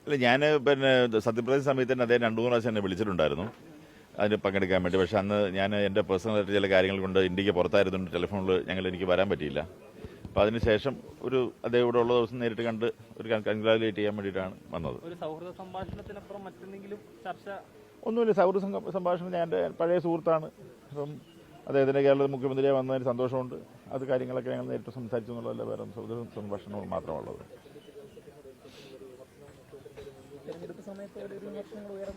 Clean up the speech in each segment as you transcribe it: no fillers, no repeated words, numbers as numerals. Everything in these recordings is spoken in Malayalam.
അല്ല, ഞാൻ പിന്നെ സത്യപ്രതിജ്ഞ സമയത്ത് തന്നെ അദ്ദേഹം 2-3 പ്രാവശ്യം എന്നെ വിളിച്ചിട്ടുണ്ടായിരുന്നു അതിന് പങ്കെടുക്കാൻ വേണ്ടി. പക്ഷേ അന്ന് ഞാൻ എൻ്റെ പേഴ്സണലായിട്ട് ചില കാര്യങ്ങൾ കൊണ്ട് ഇന്ത്യക്ക് പുറത്തായിരുന്നുകൊണ്ട് ടെലിഫോണിൽ എനിക്ക് വരാൻ പറ്റിയില്ല. അപ്പോൾ അതിനുശേഷം അദ്ദേഹം ഇവിടെ ഉള്ള ദിവസം നേരിട്ട് കണ്ട് ഒരു കൺഗ്രാജുലേറ്റ് ചെയ്യാൻ വേണ്ടിയിട്ടാണ് വന്നത്. ഒരു സൗഹൃദ സംഭാഷണത്തിനപ്പുറം മറ്റെന്തെങ്കിലും ചർച്ച? ഒന്നുമില്ല, സൗഹൃദ സംഭാഷണം. ഞാൻ എൻ്റെ പഴയ സുഹൃത്താണ്. അപ്പം അദ്ദേഹത്തിൻ്റെ കേരളത്തിൽ മുഖ്യമന്ത്രിയെ വന്നതിന് സന്തോഷമുണ്ട്. അത് കാര്യങ്ങളൊക്കെ ഞങ്ങൾ നേരിട്ട് സംസാരിച്ചു എന്നുള്ളതല്ല, വേറെ സൗഹൃദ സംഭാഷണങ്ങൾ മാത്രമുള്ളത്.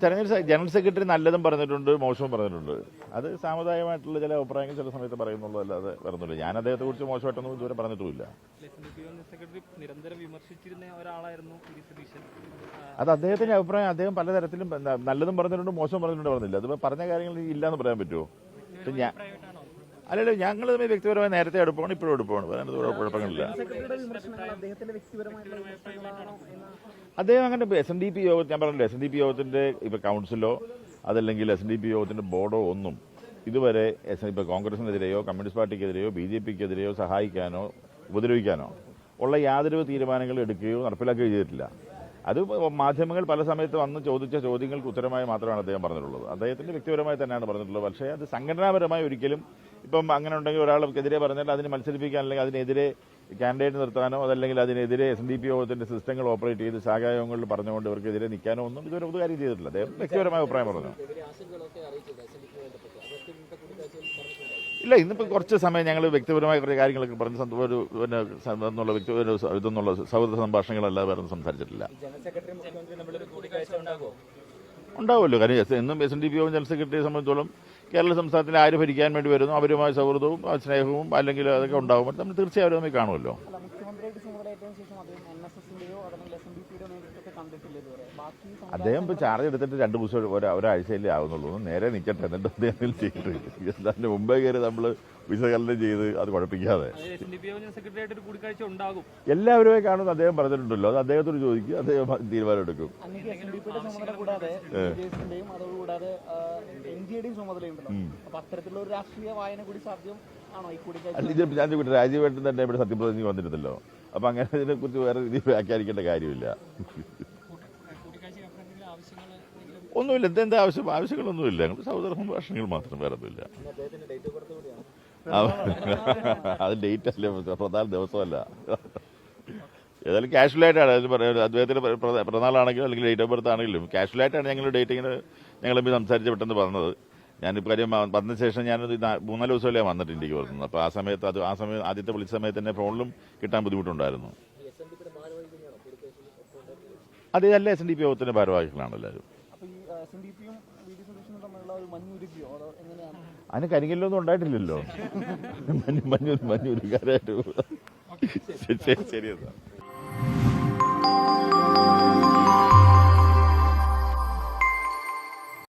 തെരഞ്ഞെടുപ്പ് ജനറൽ സെക്രട്ടറി നല്ലതും പറഞ്ഞിട്ടുണ്ട്, മോശവും പറഞ്ഞിട്ടുണ്ട്. അത് സാമുദായികമായിട്ടുള്ള ചില അഭിപ്രായങ്ങൾ ചില സമയത്ത് പറയുന്നുള്ളൂ, അല്ലാതെ വരുന്നില്ല. ഞാൻ അദ്ദേഹത്തെ കുറിച്ച് മോശമായിട്ടൊന്നും ഇതുവരെ പറഞ്ഞിട്ടുമില്ല. അത് അദ്ദേഹത്തിന്റെ അഭിപ്രായം. അദ്ദേഹം പലതരത്തിലും നല്ലതും പറഞ്ഞിട്ടുണ്ട്, മോശവും പറഞ്ഞിട്ടുണ്ട് പറഞ്ഞില്ല. അത് പറഞ്ഞ കാര്യങ്ങൾ ഇല്ലാന്ന് പറയാൻ പറ്റുമോ? ഞാൻ അല്ലല്ലോ, ഞങ്ങൾ തമ്മിൽ വ്യക്തിപരമായി നേരത്തെ അടുപ്പമാണ്, ഇപ്പോഴും അടുപ്പമാണ്. കുഴപ്പങ്ങളില്ല. അദ്ദേഹം അങ്ങനെ SNDP യോഗം, ഞാൻ പറഞ്ഞില്ല, SNDP യോഗത്തിന്റെ ഇപ്പോൾ കൗൺസിലോ അതല്ലെങ്കിൽ SNDP യോഗത്തിന്റെ ബോർഡോ ഒന്നും ഇതുവരെ ഇപ്പോൾ കോൺഗ്രസിനെതിരെയോ കമ്മ്യൂണിസ്റ്റ് പാർട്ടിക്കെതിരെയോ BJPക്കെതിരെയോ സഹായിക്കാനോ ഉപദ്രവിക്കാനോ ഉള്ള യാതൊരു തീരുമാനങ്ങളും എടുക്കുകയോ നടപ്പിലാക്കുകയോ ചെയ്തിട്ടില്ല. അത് മാധ്യമങ്ങൾ പല സമയത്ത് വന്ന് ചോദിച്ച ചോദ്യങ്ങൾക്ക് ഉത്തരമായി മാത്രമാണ് അദ്ദേഹം പറഞ്ഞിട്ടുള്ളത്. അദ്ദേഹത്തിന്റെ വ്യക്തിപരമായി തന്നെയാണ് പറഞ്ഞിട്ടുള്ളത്. പക്ഷേ അത് സംഘടനാപരമായി ഒരിക്കലും ഇപ്പം അങ്ങനെ ഉണ്ടെങ്കിൽ ഒരാൾക്കെതിരെ പറഞ്ഞാൽ അതിന് മത്സരിപ്പിക്കാൻ, അല്ലെങ്കിൽ അതിനെതിരെ കാൻഡിഡേറ്റ് നിർത്താനോ അതല്ലെങ്കിൽ അതിനെതിരെ SNDP യോഗത്തിന്റെ സിസ്റ്റങ്ങൾ ഓപ്പറേറ്റ് ചെയ്ത് ശാഖായോഗങ്ങളിൽ പറഞ്ഞുകൊണ്ട് ഇവർക്കെതിരെ നിൽക്കാനോ ഒന്നും ഇതൊരു ഒരു കാര്യം ചെയ്തിട്ടില്ല. അദ്ദേഹം വ്യക്തിപരമായ അഭിപ്രായം പറഞ്ഞു. ഇല്ല, ഇന്നിപ്പോൾ കുറച്ച് സമയം ഞങ്ങൾ വ്യക്തിപരമായ കുറേ കാര്യങ്ങളൊക്കെ പറഞ്ഞ് ഇതെന്നുള്ള സൗഹൃദ സംഭാഷണങ്ങളല്ലാതെ വേറെ സംസാരിച്ചിട്ടില്ല. ഉണ്ടാവുമല്ലോ, കാര്യം എന്നും SNDP യോഗം ജനറൽ സെക്രട്ടറിയെ സംബന്ധിച്ചോളം കേരള സംസ്ഥാനത്തിൽ ആര് ഭരിക്കാൻ വേണ്ടി വരുന്നു അവരുമായി സൗഹൃദവും സ്നേഹവും അല്ലെങ്കിൽ അതൊക്കെ ഉണ്ടാകുമ്പോൾ നമ്മൾ തീർച്ചയായും അവരുമായി കാണുമല്ലോ. അദ്ദേഹം ഇപ്പോൾ ചാർജ് എടുത്തിട്ട് 2 ദിവസം ഒരാഴ്ചയിലേ ആവുന്നുള്ളൂ. നേരെ നിൽക്കട്ടെ, എന്നിട്ട് അദ്ദേഹം ചെയ്തിട്ട് അതിന് മുമ്പേ കയറി നമ്മൾ വിശകലനം ചെയ്ത് അത് കുഴപ്പിക്കാതെ എല്ലാവരുമായി കാണുമെന്ന് അദ്ദേഹം പറഞ്ഞിട്ടുണ്ടല്ലോ. അത് അദ്ദേഹത്തോട് ചോദിക്കുക, അദ്ദേഹം തീരുമാനം എടുക്കും. രാജീവേട്ടൻ തന്നെ ഇവിടെ സത്യപ്രതിജ്ഞ വന്നിരുന്നല്ലോ. അപ്പൊ അങ്ങനെ ഇതിനെക്കുറിച്ച് വേറെ രീതിയിൽ വ്യാഖ്യാനിക്കേണ്ട കാര്യമില്ല. ഒന്നുമില്ല, എന്തെന്താ ആവശ്യങ്ങളൊന്നുമില്ല. ഞങ്ങൾ സഹോദര സംഭാഷണങ്ങൾ മാത്രം, വേറെ ഒന്നുമില്ല. അത് ഡേറ്റ് അല്ലേ, പ്രധാന ദിവസമല്ല. ഏതായാലും കാഷ്വലായിട്ടാണ് അത് പറയുന്നത്. അദ്ദേഹത്തിന് പിറന്നാളാണെങ്കിലും അല്ലെങ്കിൽ ഡേറ്റ് ഓഫ് ബർത്ത് ആണെങ്കിലും കാഷ്വലായിട്ടാണ് ഞങ്ങൾ ഡേറ്റിങ്ങിന് ഞങ്ങൾ സംസാരിച്ച് പെട്ടെന്ന് പറഞ്ഞത്. ഞാനിപ്പോൾ കാര്യം വന്ന ശേഷം ഞാനത് 3-4 ദിവസമല്ലേ വന്നിട്ട് ഇന്ത്യക്ക് വരുന്നത്. അപ്പോൾ ആ സമയത്ത് ആദ്യത്തെ വിളിച്ച സമയത്ത് തന്നെ ഫോണിലും കിട്ടാൻ ബുദ്ധിമുട്ടുണ്ടായിരുന്നു. അതല്ല, SNDP യോഗത്തിന്റെ ഭാരവാഹികളാണ് എല്ലാവരും. അതിന് കരിങ്കല്ലൊന്നും ഉണ്ടായിട്ടില്ലല്ലോ. മഞ്ഞൂരുകാരായിട്ട്. ശരി.